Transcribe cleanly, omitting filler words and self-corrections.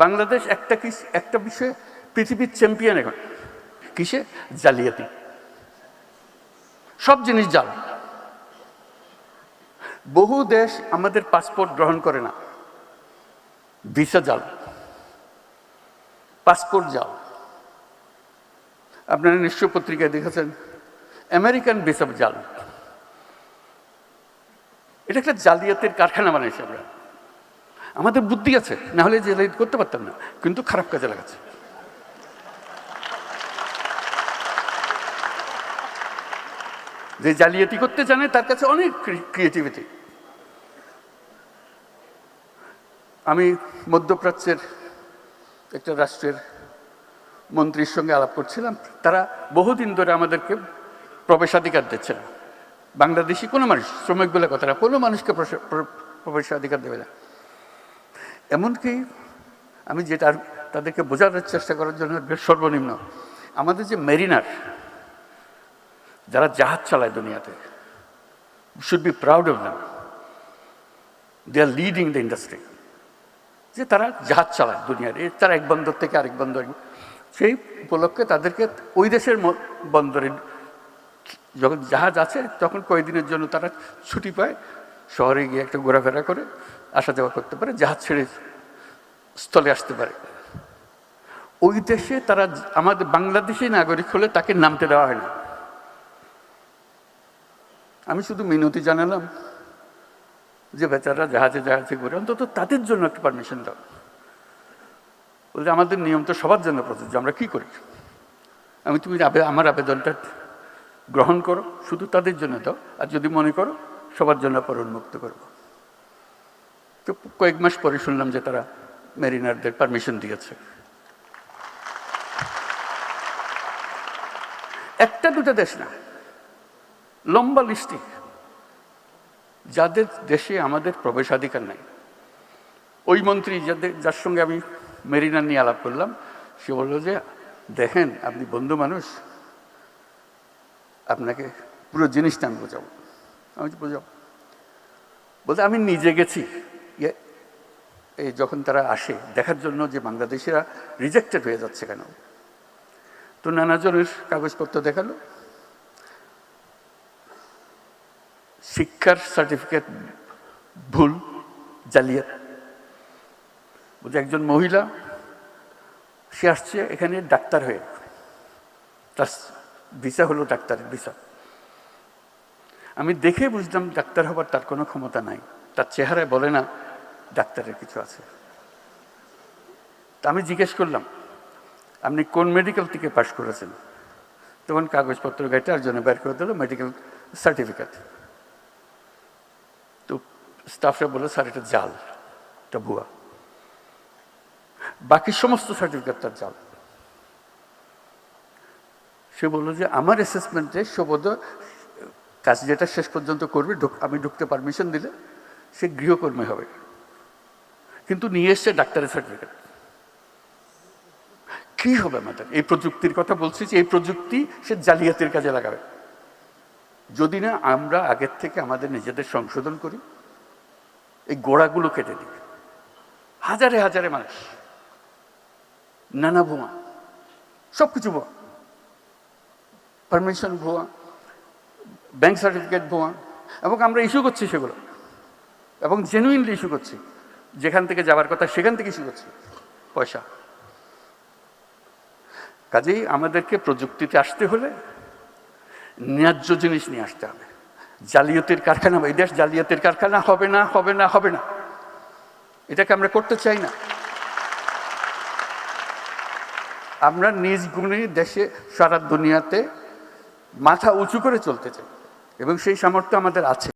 বাংলাদেশ একটা বিষয়ে পৃথিবীর চ্যাম্পিয়ন এখন। কিসে? জালিয়াতি। সব জিনিস জাল। বহু দেশ আমাদের পাসপোর্ট গ্রহণ করে না, ভিসা জাল, পাসপোর্ট জাল। আপনারা নিশ্চয় পত্রিকায় দেখেছেন আমেরিকান ভিসা জাল। এটা একটা জালিয়াতির কারখানা বানাইছে আমরা। আমাদের বুদ্ধি আছে, না হলে জালিয়াতি করতে পারতাম না, কিন্তু খারাপ কাজে লাগাচ্ছে। যে জালিয়াতি করতে জানে তার কাছে অনেক ক্রিয়েটিভিটি। আমি মধ্যপ্রাচ্যের একটা রাষ্ট্রের মন্ত্রীর সঙ্গে আলাপ করছিলাম। তারা বহুদিন ধরে আমাদেরকে প্রবেশাধিকার দিচ্ছে না। বাংলাদেশি কোনো মানুষ, শ্রমিক বলে কথা না, কোনো মানুষকে প্রবেশাধিকার দেবে না। এমনকি আমি যেটা তাদেরকে বোঝানোর চেষ্টা করার জন্য সর্বনিম্ন, আমাদের যে মেরিনার যারা জাহাজ চালায় দুনিয়াতে, should be proud of them, they are leading the industry. যে তারা জাহাজ চালায় দুনিয়ার, তারা এক বন্দর থেকে আরেক বন্দর, সেই উপলক্ষে তাদেরকে ওই দেশের বন্দরে যখন জাহাজ আছে তখন কয়েকদিনের জন্য তারা ছুটি পায়, শহরে গিয়ে একটা ঘোরাফেরা করে আসা যাওয়া করতে পারে, জাহাজ ছেড়ে স্থলে আসতে পারে। ওই দেশে তারা আমাদের বাংলাদেশি নাগরিক হলে তাকে নামতে দেওয়া হয় না। আমি শুধু মিনতি জানালাম যে বেচারা জাহাজে জাহাজে ঘুরে, অন্তত তাদের জন্য একটা পারমিশন দাও। বলছে আমাদের নিয়ম তো সবার জন্য প্রযোজ্য, আমরা কি করি? তুমি আমার আবেদনটা গ্রহণ করো, শুধু তাদের জন্য দাও, আর যদি মনে করো সবার জন্য পর উন্মুক্ত করবো। তো কয়েক মাস পরে শুনলাম যে তারা মেরিনারদের পারমিশন দিয়েছে। একটা দুটো দেশ না, লম্বা লিস্টি যাদের দেশে আমাদের প্রবেশাধিকার নাই। ওই মন্ত্রী যার সঙ্গে আমি মেরিনার নিয়ে আলাপ করলাম, সে বলল যে দেখেন আপনি বন্ধু মানুষ, আপনাকে পুরো জিনিসটা আমি বোঝাবো। আমি বোঝাবো বলতে আমি নিজে গেছি, এই যখন তারা আসে দেখার জন্য যে বাংলাদেশিরা রিজেক্টেড হয়ে যাচ্ছে কেন, তো নানাজনের কাগজপত্র দেখালো, শিক্ষার সার্টিফিকেট ভুল, জালিয়াত। বলছে একজন মহিলা, সে আসছে এখানে ডাক্তার হয়ে, তার ভিসা হলো ডাক্তারের ভিসা। আমি দেখে বুঝলাম ডাক্তার হবার তার কোনো ক্ষমতা নাই, তার চেহারায় বলে না ডাক্তারের কিছু আছে। তা আমি জিজ্ঞেস করলাম আপনি কোন মেডিকেল থেকে পাশ করেছেন? তখন কাগজপত্র গাইটার জন্য বের করে দিল মেডিকেল সার্টিফিকেট। তো স্টাফরা বললো স্যার এটা জাল, এটা ভুয়া, বাকি সমস্ত সার্টিফিকেট তার জাল। সে বললো যে আমার অ্যাসেসমেন্টে সবদ কাজ যেটা শেষ পর্যন্ত করবে, আমি ঢুকতে পারমিশন দিলে সে গৃহকর্মী হবে, কিন্তু নিয়ে এসছে ডাক্তারের সার্টিফিকেট। কি হবে আমাদের? এই প্রযুক্তির কথা বলছি যে এই প্রযুক্তি সে জালিয়াতির কাজে লাগাবে। যদি না আমরা আগের থেকে আমাদের নিজেদের সংশোধন করি, এই গোড়াগুলো কেটে দিই। হাজারে হাজারে মানুষ, নানা ভুয়া, সব কিছু ভুয়া, পারমিশন ভুয়া, ব্যাংক সার্টিফিকেট ভুয়া, এবং আমরা ইস্যু করছি সেগুলো, এবং জেনুইনলি ইস্যু করছি, যেখান থেকে যাওয়ার কথা সেখান থেকে ইস্যু করছি পয়সা। কাজেই আমাদেরকে প্রযুক্তিতে আসতে হলে ন্যায্য জিনিস নিয়ে আসতে হবে। জালিয়াতির কারখানা, এই দেশ জালিয়াতির কারখানা হবে না, হবে না, হবে না। এটাকে আমরা করতে চাই না। আমরা নিজ গুণে দেশে সারা দুনিয়াতে মাথা উঁচু করে চলতে চাই, এবং সেই সামর্থ্য আমাদের আছে।